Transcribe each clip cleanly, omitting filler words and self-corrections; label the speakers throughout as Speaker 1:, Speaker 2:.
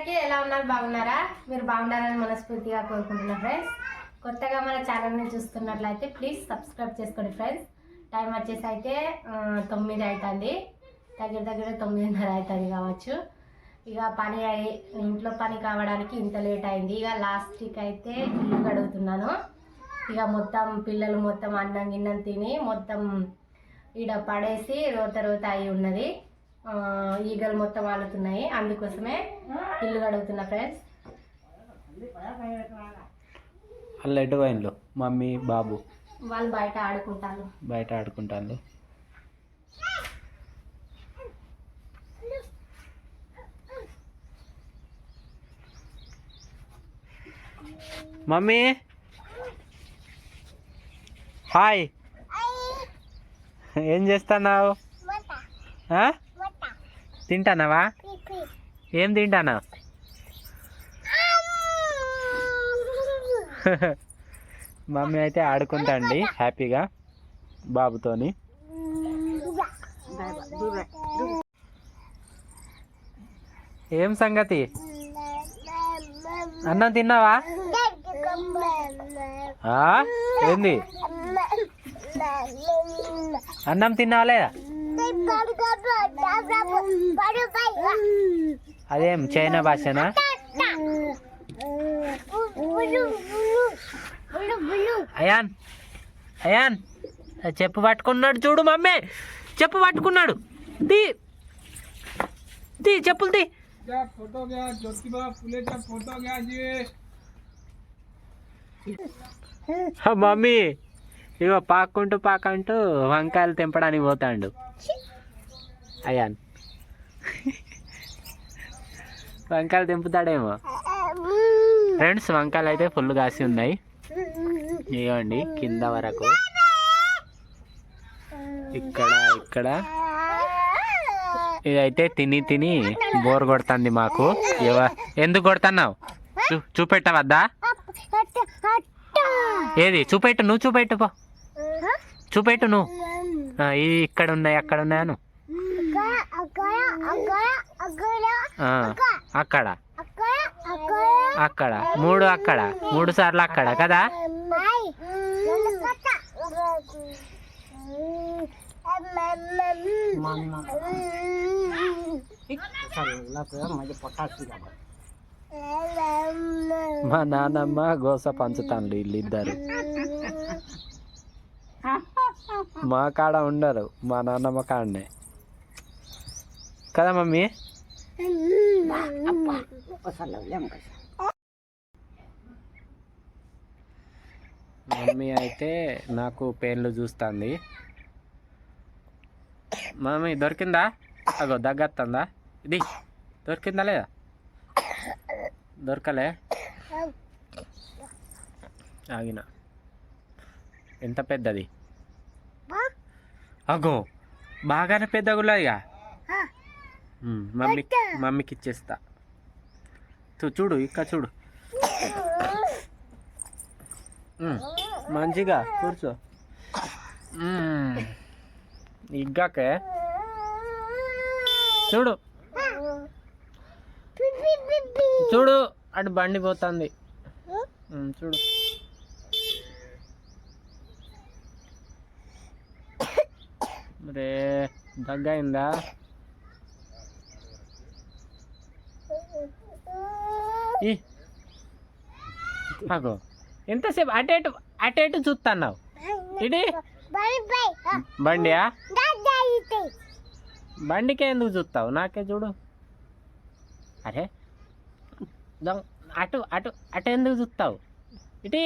Speaker 1: అందరికీ ఎలా ఉన్నారు? బాగున్నారా? మీరు బాగుండాలని మనస్ఫూర్తిగా కోరుకుంటున్నా ఫ్రెండ్స్. కొత్తగా మన ఛానల్ని చూస్తున్నట్లయితే ప్లీజ్ సబ్స్క్రైబ్ చేసుకోండి ఫ్రెండ్స్. టైం వచ్చేసి అయితే 9 అవుతుంది, దగ్గర 9:30 అవుతుంది కావచ్చు. ఇక పని ఇంట్లో పని కావడానికి ఇంత లేట్ అయింది. ఇక లాస్ట్కి అయితే ఇల్లు కడుగుతున్నాను. ఇక మొత్తం పిల్లలు మొత్తం అన్నం గిన్నం తిని మొత్తం ఈడ పడేసి రోత అయి ఉన్నది. ఈగలు మొత్తం వాలుతున్నాయి, అందుకోసమే ఇల్లు కడుగుతున్నా ఫ్రెండ్స్.
Speaker 2: అల్ల ఎటు పోయిండ్లు మమ్మీ బాబు?
Speaker 1: వాళ్ళు బయట ఆడుకుంటారు.
Speaker 2: మమ్మీ హాయ్, ఏం చేస్తున్నావు? తింటానావా? ఏం తింటానా? మమ్మీ అయితే ఆడుకుంటాండి హ్యాపీగా బాబుతోని. ఏం సంగతి? అన్నం తిన్నావా? ఏంది అన్నం తిన్నావా లేదా? అదేం చైనా భాషనా? అయాన్ అయాన్ చెప్పు పట్టుకున్నాడు చూడు. మమ్మీ చెప్పు పట్టుకున్నాడు. తీ చెప్పులు తీ. మమ్మీ ఇగో పాకుంటూ వంకాయలు తెంపడానికి పోతాడు అయాన్. వంకాయలు తెంపుతాడేమో ఫ్రెండ్స్. వంకాయలు అయితే ఫుల్ కాసి ఉన్నాయి, ఇవ్వండి కింద వరకు. ఇక్కడ ఇదైతే తిని బోర్ కొడుతుంది మాకు. ఎందుకు కొడుతున్నావు? చూపెట్టవద్దా? ఏది చూపెట్టు, నువ్వు చూపెట్టు పో. చూపెట్టు నువ్వు. ఇది ఇక్కడ ఉన్నాయి అక్కడ ఉన్నాయను. అక్కడ అక్కడ 3 సార్లు అక్కడ కదా. మా నాన్నమ్మ గోస పంచుతాను వీళ్ళిద్దరు. మా కాడ ఉండరు, మా నాన్నమ్మ కాడనే కదా మమ్మీ. మమ్మీ అయితే నాకు పేర్లు చూస్తుంది. మమ్మీ దొరికిందా? అగో దగ్గత్తుందా? ఇది దొరికిందా లేదా? దొరకలే. ఆగిన. ఎంత పెద్దది? అగో బాగానే పెద్దగున్నదిగా. మమ్మీకి ఇచ్చేస్తా. చూడు ఇక్కడ చూడు. మంచిగా కూర్చో. ఇగ్గాకే చూడు చూడు, అటు బండి పోతుంది చూడు. రే దగ్గయిందా? అగో ఎంతసేపు అటు చూస్తున్నావు? ఇది బండియా? బండికే ఎందుకు చూస్తావు? నాకే చూడు. అరే అటు ఎందుకు చూస్తావు? ఇటీ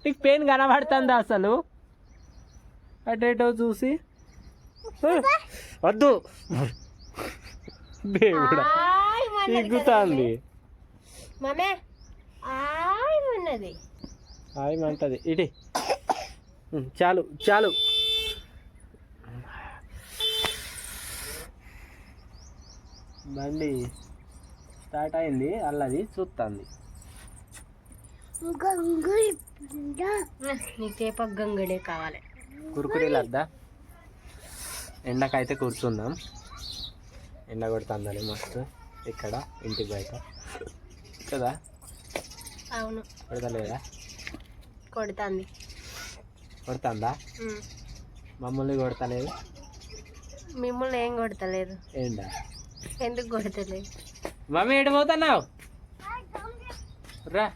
Speaker 2: నీకు పెయిన్ కనబడుతుందా అసలు? అటేటో చూసి వద్దు దేవుడా ఎగ్గుతుంది. ఆయమంటది ఇటీ. చాలు బండి స్టార్ట్ అయింది, అల్లది చూస్తుంది.
Speaker 1: నీకేప గంగడే కావాలి.
Speaker 2: కురుకురీలు వద్దా? ఎండకైతే కూర్చుందాం, ఎండ కొడుతుందని మస్తు. ఇక్కడ ఇంటి బయట కదా.
Speaker 1: అవును
Speaker 2: కొడతలేదా?
Speaker 1: కొడుతుంది.
Speaker 2: కొడుతుందా? మమ్మల్ని కొడతలేదు.
Speaker 1: మిమ్మల్ని ఏం కొడతలేదు.
Speaker 2: ఏంటా?
Speaker 1: ఎందుకు కొడతలేదు?
Speaker 2: మమ్మీ ఎటు పోతున్నావు? రా.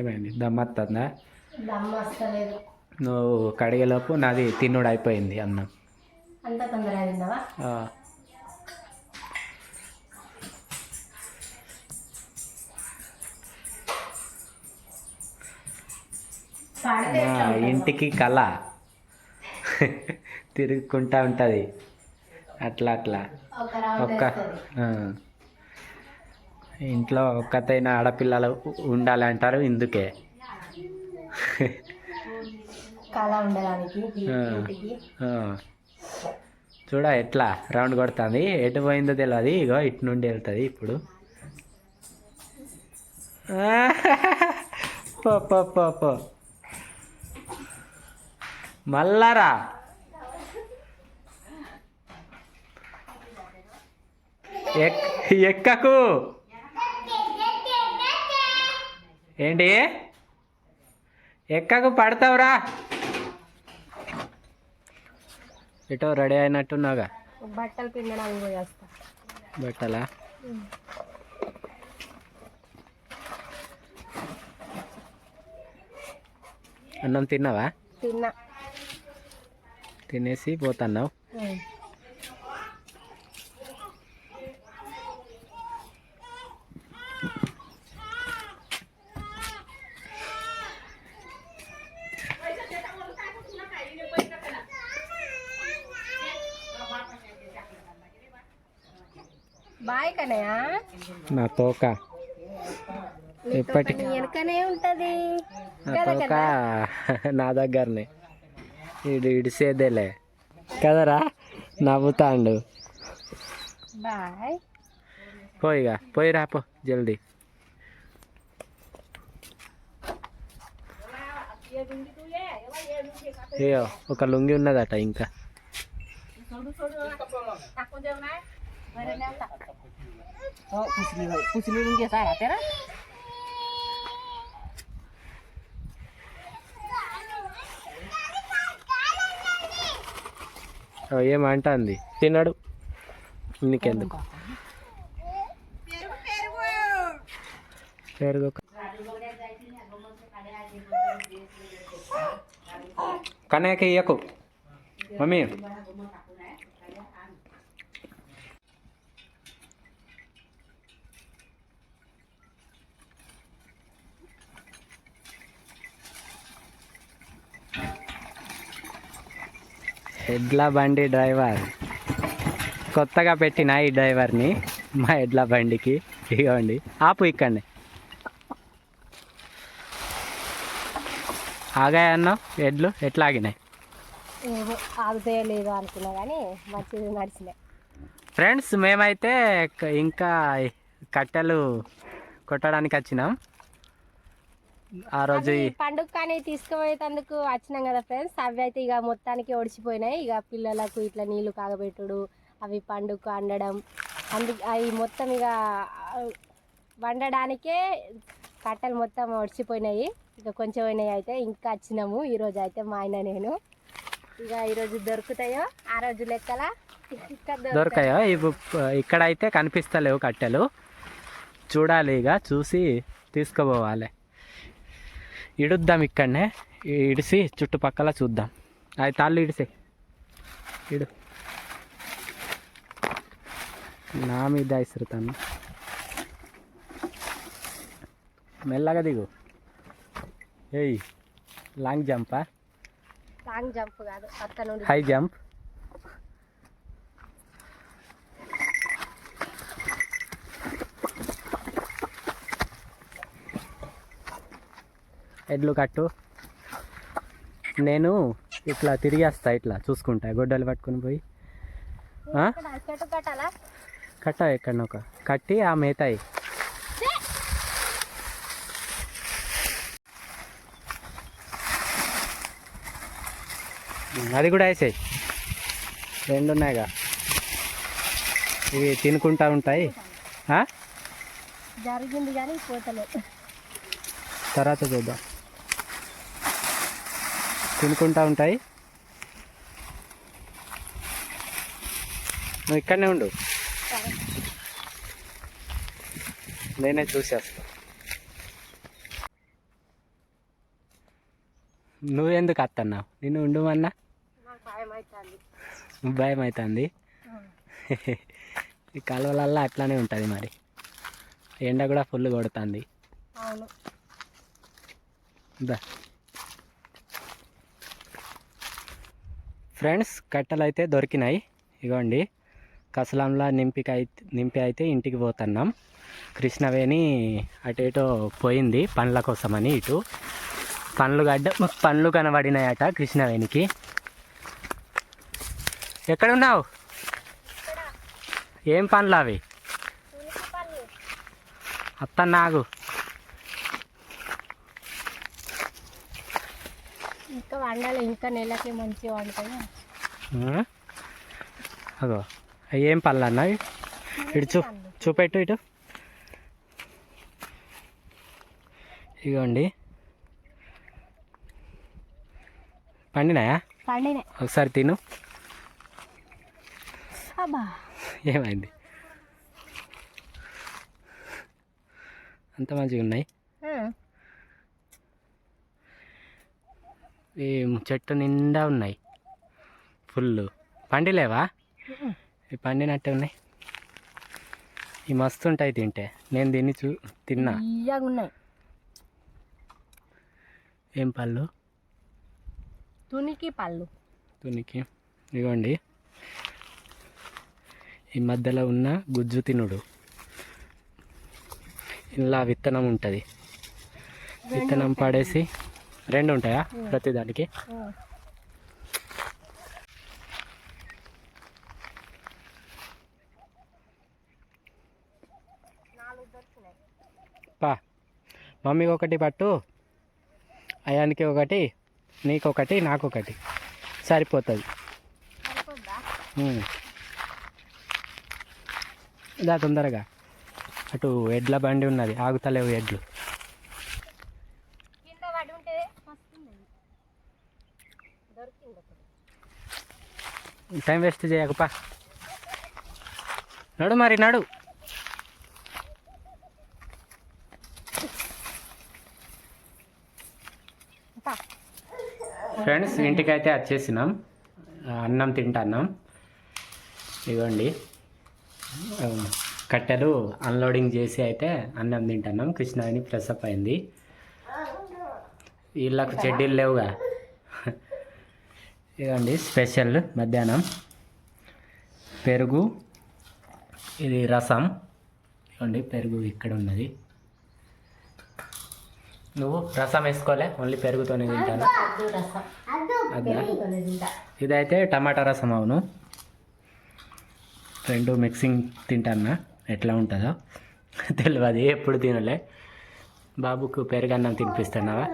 Speaker 2: ఏమైంది? దమ్మత్తుందా?
Speaker 1: దమ్ము వస్తలేదు.
Speaker 2: నువ్వు కడిగేలోపు నాది తిన్నుడు అయిపోయింది అన్నం.
Speaker 1: అంత తొందరగా తిన్నావా?
Speaker 2: ఇంటికి కళ తిరుగుకుంటా ఉంటుంది అట్లా అట్లా. ఒక్క ఇంట్లో ఒక్కతైన ఆడపిల్లలు ఉండాలి అంటారు. ఇందుకే
Speaker 1: కళ ఉండడానికి.
Speaker 2: చూడ ఎట్లా రౌండ్ కొడుతుంది. ఎటు పోయిందో తెలియదు. ఇగో ఇటు నుండి వెళ్తుంది ఇప్పుడు. పో మల్లారా. ఎక్కకు. ఏంటి? ఎక్కకు, పడతావురా. ఎటో రెడీ అయినట్టున్నాగా.
Speaker 1: బట్టలు పిండడానికి పోయేస్తా.
Speaker 2: బట్టలా? అన్నం తిన్నావా?
Speaker 1: తిన్నా.
Speaker 2: తినేసి పోతున్నావు.
Speaker 1: బాయ్ కనయ్య.
Speaker 2: నా తోక ఎప్పటికీ
Speaker 1: వెనకనే ఉంటది.
Speaker 2: నా తోక నా దగ్గరనే. ఇడిసేదేలే కదరా. నవ్వుతాండు.
Speaker 1: బాయ్.
Speaker 2: పోయిగా పోయి రాపో జల్దీ. అయ్యో ఒక లుంగి ఉన్నదట ఇంకా. ఏమంటుంది? తిన్నాడు. నీకెందుకు? పెరుగు కనయ్యకి ఇయ్యకు మమ్మీ. ఎడ్ల బండి డ్రైవర్. కొత్తగా పెట్టిన ఈ డ్రైవర్ని మా ఎడ్ల బండికి. ఇవ్వండి, ఆపు ఇక్కడనే. ఆగాయి అన్నావు. ఎడ్లు ఎట్లా ఆగినాయి?
Speaker 1: ఆగుతాయో లేదో అనుకున్నా కానీ మంచిగా నడిచినాయి.
Speaker 2: ఫ్రెండ్స్, మేమైతే ఇంకా కట్టెలు కొట్టడానికి వచ్చినాం. ఆ రోజు
Speaker 1: పండుగ కానీ తీసుకుపోయేందుకు వచ్చినాం కదా ఫ్రెండ్స్. అవి అయితే ఇక మొత్తానికి ఒడిచిపోయినాయి. ఇక పిల్లలకు ఇట్లా నీళ్లు కాగబెట్టుడు, అవి పండుగ వండడం, అవి మొత్తం ఇక వండడానికే కట్టెలు మొత్తం ఒడిచిపోయినాయి. ఇక కొంచెం అయినాయి. అయితే ఇంకా వచ్చినాము ఈరోజు అయితే మా ఆయన నేను. ఇక ఈరోజు దొరుకుతాయో ఆ రోజు లెక్కల
Speaker 2: దొరకాయో. ఇక్కడైతే కనిపిస్తలేవు కట్టెలు. చూడాలి, ఇక చూసి తీసుకుపోవాలి. ఇడుద్దాం ఇక్కడనే. ఇడిసి చుట్టుపక్కల చూద్దాం. అవి తాళ్ళు ఇడిసే. ఇడు నా మీద ఇసురుతాను. మెల్లగా దిగు. ఏయ్, లాంగ్ జంపా?
Speaker 1: లాంగ్ జంప్ కాదు, అక్కడ నుండి
Speaker 2: హై జంప్. ఎడ్లు కట్టు. నేను ఇట్లా తిరిగేస్తా, ఇట్లా చూసుకుంటా, గొడ్డలు పట్టుకుని పోయి కట్ట ఎక్కడనో ఒక కట్టి ఆ మేతాయి. అది కూడా వేసాయి, రెండు ఉన్నాయిగా, ఇవి తినుకుంటా ఉంటాయి.
Speaker 1: జరిగింది కానీ పోతలే,
Speaker 2: తర్వాత చూద్దాం. తినుకుంటా ఉంటాయి. నువ్వు ఇక్కడనే ఉండు, నేనే చూసేస్తా. నువ్వెందుకు అత్తన్నావు? నిన్ను ఉండమన్నా భయం అవుతుంది. ఈ కాలువలల్లో అట్లానే ఉంటుంది మరి, ఎండ కూడా ఫుల్ కొడుతుంది. ఫ్రెండ్స్, కట్టెలు అయితే దొరికినాయి. ఇగోండి, కసలంలా నింపి అయితే ఇంటికి పోతున్నాం. కృష్ణవేణి అటు ఇటో పోయింది పండ్ల కోసమని. ఇటు పండ్లు కనబడినాయట కృష్ణవేణికి. ఎక్కడున్నావు? ఏం పండ్లు అవి? అత్త నాగు
Speaker 1: ఇంకా వండాలి, ఇంకా నెలకి మంచిగా వండుతాయి.
Speaker 2: అగో అవి ఏం పళ్ళు అన్నా? ఇటు చూపెట్టు, ఇటు. ఇగోండి, పండినాయా?
Speaker 1: పండినాయి.
Speaker 2: ఒకసారి తిను.
Speaker 1: అబ్బా,
Speaker 2: ఏమైంది? అంత మంచిగా ఉన్నాయి. ఈ చెట్టు నిండా ఉన్నాయి ఫుల్. పండిలేవా? ఇవి పండినట్టే ఉన్నాయి. ఇవి మస్తు ఉంటాయి తింటే. నేను దీన్ని తిన్నా.
Speaker 1: ఉన్నాయి.
Speaker 2: ఏం పళ్ళు?
Speaker 1: తునికి పళ్ళు.
Speaker 2: తునికి. ఇవ్వండి, ఈ మధ్యలో ఉన్న గుజ్జు తినుడు. ఇలా విత్తనం ఉంటుంది, విత్తనం పడేసి రెండు ఉంటాయా ప్రతిదానికి? పా, మమ్మీకి ఒకటి పట్టు, అయానికి ఒకటి, నీకొకటి, నాకొకటి, సరిపోతుంది. ఇదా తొందరగా. అటు ఎడ్ల బండి ఉన్నది, ఆగుతలేవు ఎడ్లు. టైం వేస్ట్ చేయకపా, నడు మరి నడు. ఫ్రెండ్స్, ఇంటికైతే వచ్చేసినాం, అన్నం తింటున్నాం. ఇవ్వండి, కట్టెలు అన్లోడింగ్ చేసి అయితే అన్నం తింటున్నాం. కృష్ణవేణి ఫ్రెష్ అప్ అయింది. వీళ్ళకు చెడ్డీలు లేవుగా. ఇదండి స్పెషల్ మధ్యాహ్నం. పెరుగు, ఇది రసం. ఇవ్వండి, పెరుగు ఇక్కడ ఉన్నది. నువ్వు రసం వేసుకోలే, ఓన్లీ పెరుగుతోనే తింటాను. అదే, ఇదైతే టమాటా రసం. అవును, రెండు మిక్సింగ్ తింటానా, ఎట్లా ఉంటుందో తెలియదు, ఎప్పుడు తినలే. బాబుకు పెరుగన్నం తినిపిస్తున్నావా?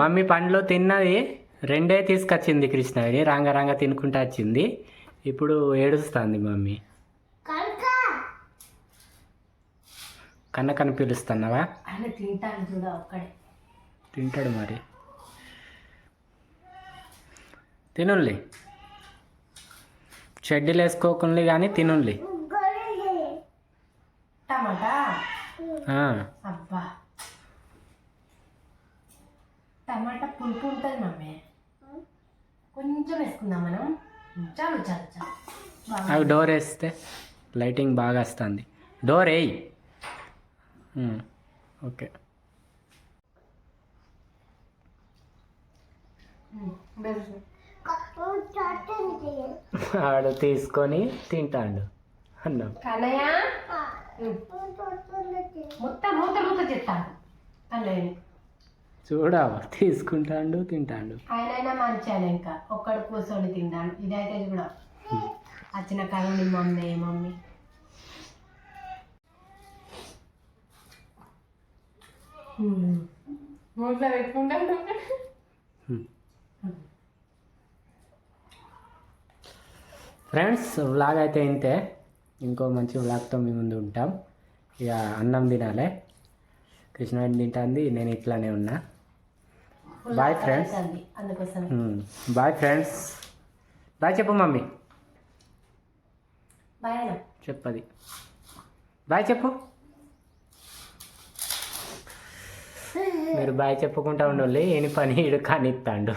Speaker 2: మమ్మీ పండ్లు తిన్నది రెండే తీసుకొచ్చింది కృష్ణవేణి, రాంగ తినుకుంటా వచ్చింది. ఇప్పుడు ఏడుస్తుంది మమ్మీ. కన్నకని పిలుస్తున్నావా? తింటాడు మరి, తినుల్లి. షెడ్యూల్ వేసుకోకుండా కానీ తినుల్లి.
Speaker 1: టమాటా అబ్బా, టమాటా పులుపు ఉంటుంది మమ్మీ, కొంచెం వేసుకుందాం మనం. చాలు చాలు చాలు.
Speaker 2: అవి డోర్ వేస్తే లైటింగ్ బాగా వస్తుంది. డోర్ వేయి. ఓకే, ఆడు తీసుకొని తింటాడు అన్నం.
Speaker 1: మొత్తం మూత మూత చెప్తాను అన్నయ్య
Speaker 2: చూడవా తీసుకుంటాడు తింటాడు.
Speaker 1: ఆయనైనా మంచాను ఇంకా ఒక్కడు కూర్చొని తింటాను. ఇదైతే కూడా వచ్చిన కాలండి మమ్మీ మమ్మీ మూట్లో పెట్టుకుంటాను.
Speaker 2: ఫ్రెండ్స్ వ్లాగ్ అయితే ఇంతే. ఇంకో మంచి వ్లాగ్తో మీ ముందు ఉంటాం. ఇక అన్నం తినాలి. కృష్ణవేణి తింటుంది, నేను ఇట్లానే ఉన్నా. Bye friends.
Speaker 1: అందుకోసం
Speaker 2: బాయ్ ఫ్రెండ్స్. బాయ్ చెప్పు మమ్మీ.
Speaker 1: బాయ్ అన్న
Speaker 2: చెప్పది. బాయ్ చెప్పు. మీరు బాయ్ చెప్పుకుంటా ఉండాలి. ఏని పని ఇడు కానిస్తాడు.